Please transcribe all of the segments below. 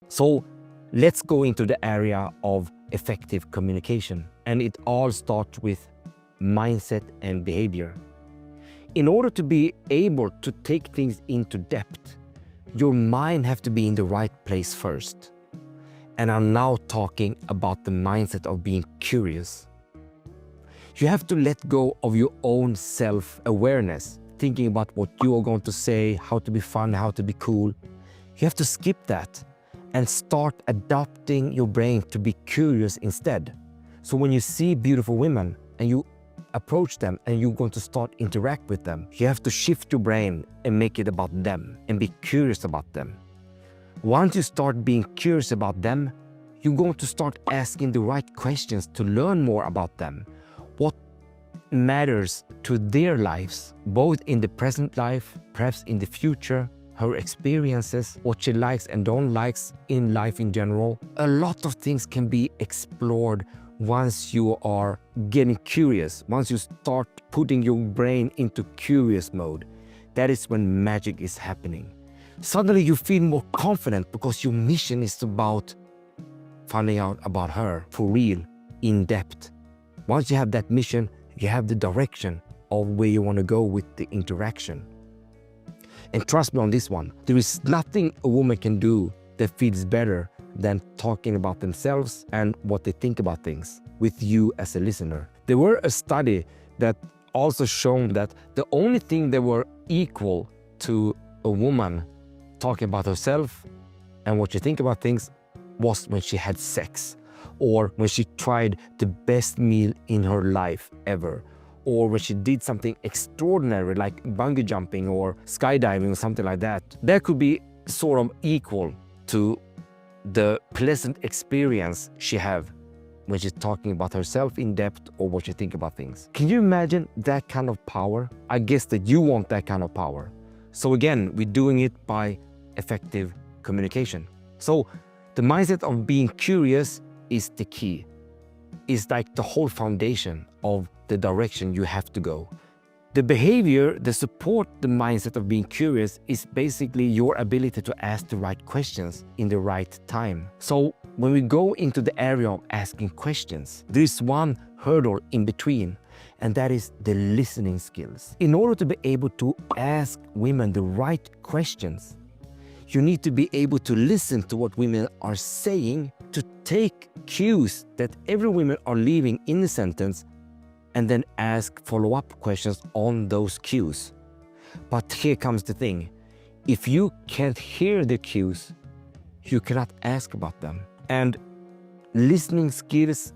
So let's go into the area of effective communication. And it all starts with mindset and behavior. In order to be able to take things into depth, your mind has to be in the right place first. And I'm now talking about the mindset of being curious. You have to let go of your own self-awareness, thinking about what you are going to say, how to be fun, how to be cool. You have to skip that and start adapting your brain to be curious instead. So when you see beautiful women and you approach them and you're going to start interact with them, you have to shift your brain and make it about them and be curious about them. Once you start being curious about them, you're going to start asking the right questions to learn more about them. What matters to their lives, both in the present life, perhaps in the future, her experiences, what she likes and don't likes in life in general. A lot of things can be explored once you are getting curious, once you start putting your brain into curious mode. That is when magic is happening. Suddenly you feel more confident because your mission is about finding out about her for real, in depth. Once you have that mission, you have the direction of where you want to go with the interaction. And trust me on this one, there is nothing a woman can do that feels better than talking about themselves and what they think about things with you as a listener. There were a study that also shown that the only thing that were equal to a woman talking about herself and what she think about things was when she had sex, or when she tried the best meal in her life ever, or when she did something extraordinary like bungee jumping or skydiving or something like that. That could be sort of equal to the pleasant experience she have when she's talking about herself in depth or what she think about things. Can you imagine that kind of power? I guess that you want that kind of power. So again, we're doing it by effective communication. So the mindset of being curious is the key. It's like the whole foundation of the direction you have to go. The behavior that support the mindset of being curious is basically your ability to ask the right questions in the right time. So when we go into the area of asking questions, there is one hurdle in between, and that is the listening skills. In order to be able to ask women the right questions, you need to be able to listen to what women are saying, to take cues that every woman are leaving in the sentence, and then ask follow-up questions on those cues. But here comes the thing. If you can't hear the cues, you cannot ask about them. And listening skills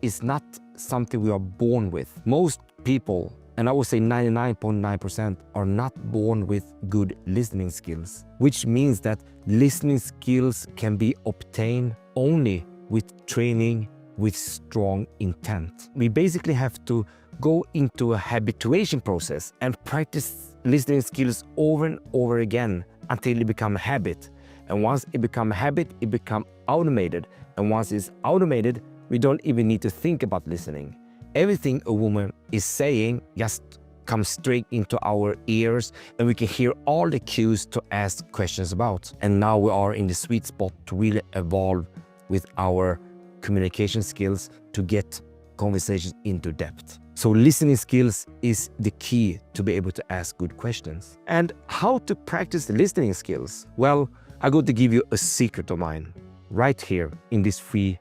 is not something we are born with. Most people, and I would say 99.9%, are not born with good listening skills, which means that listening skills can be obtained only with training, with strong intent. We basically have to go into a habituation process and practice listening skills over and over again until it becomes a habit. And once it becomes a habit, it becomes automated. And once it's automated, we don't even need to think about listening. Everything a woman is saying just comes straight into our ears, and we can hear all the cues to ask questions about. And now we are in the sweet spot to really evolve with our communication skills to get conversations into depth. So listening skills is the key to be able to ask good questions. And how to practice the listening skills? Well, I'm going to give you a secret of mine right here in this free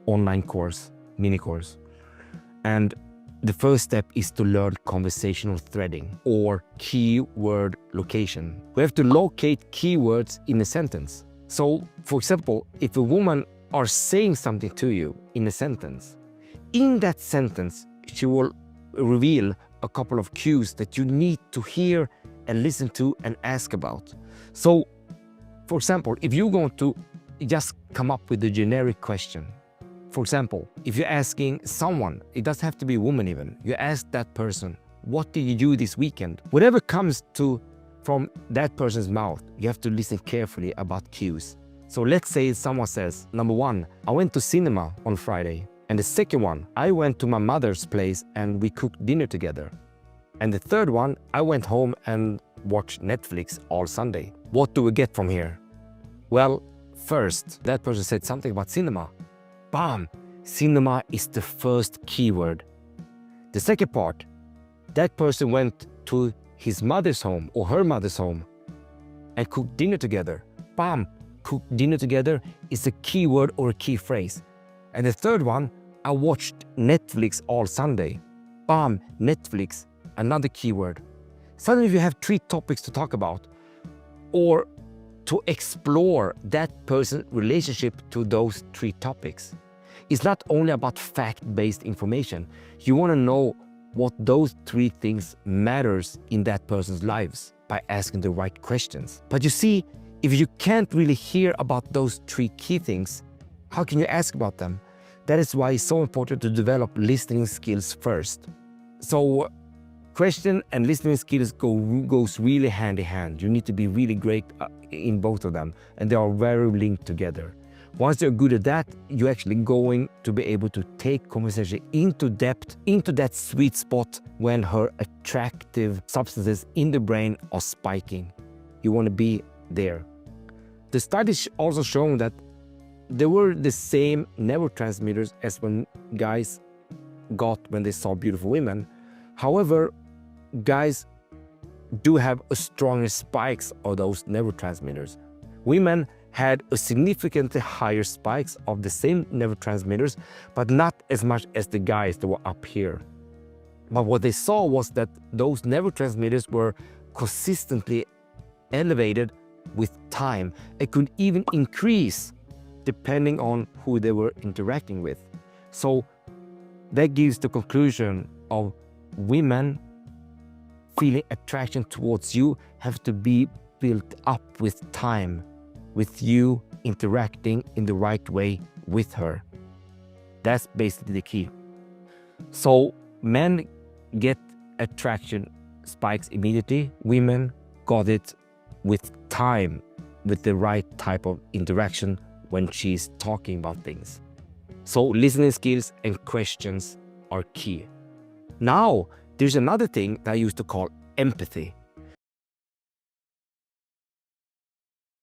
online course, mini course. And the first step is to learn conversational threading or keyword location. We have to locate keywords in a sentence. So, for example, if a woman are saying something to you in a sentence, in that sentence, she will reveal a couple of cues that you need to hear and listen to and ask about. So, for example, if you're going to just come up with a generic question, for example, if you're asking someone, it doesn't have to be a woman even, you ask that person, what did you do this weekend? Whatever comes from that person's mouth, you have to listen carefully about cues. So let's say someone says, number one, I went to cinema on Friday. And the second one, I went to my mother's place and we cooked dinner together. And the third one, I went home and watched Netflix all Sunday. What do we get from here? Well, First, that person said something about cinema. Bam! Cinema is the first keyword. The second part, that person went to his mother's home or her mother's home and cooked dinner together. Bam! Cook dinner together is a keyword or a key phrase. And the third one, I watched Netflix all Sunday. Bam! Netflix, another keyword. Suddenly you have 3 topics to talk about or to explore that person's relationship to those 3 topics. It's not only about fact-based information. You want to know what those 3 things matters in that person's lives by asking the right questions. But you see, if you can't really hear about those 3 key things, how can you ask about them? That is why it's so important to develop listening skills first. So question and listening skills goes really hand in hand. You need to be really great in both of them, and they are very linked together. Once you're good at that, you're actually going to be able to take conversation into depth, into that sweet spot when her attractive substances in the brain are spiking. You want to be there. The studies also shown that there were the same neurotransmitters as when guys got when they saw beautiful women. However, guys do have a stronger spikes of those neurotransmitters. Women had a significantly higher spikes of the same neurotransmitters, but not as much as the guys that were up here. But what they saw was that those neurotransmitters were consistently elevated with time. It could even increase depending on who they were interacting with. So that gives the conclusion of women feeling attraction towards you have to be built up with time, with you interacting in the right way with her. That's basically the key. So men get attraction spikes immediately. Women got it with time, with the right type of interaction when she's talking about things. So listening skills and questions are key. Now, there's another thing that I used to call empathy.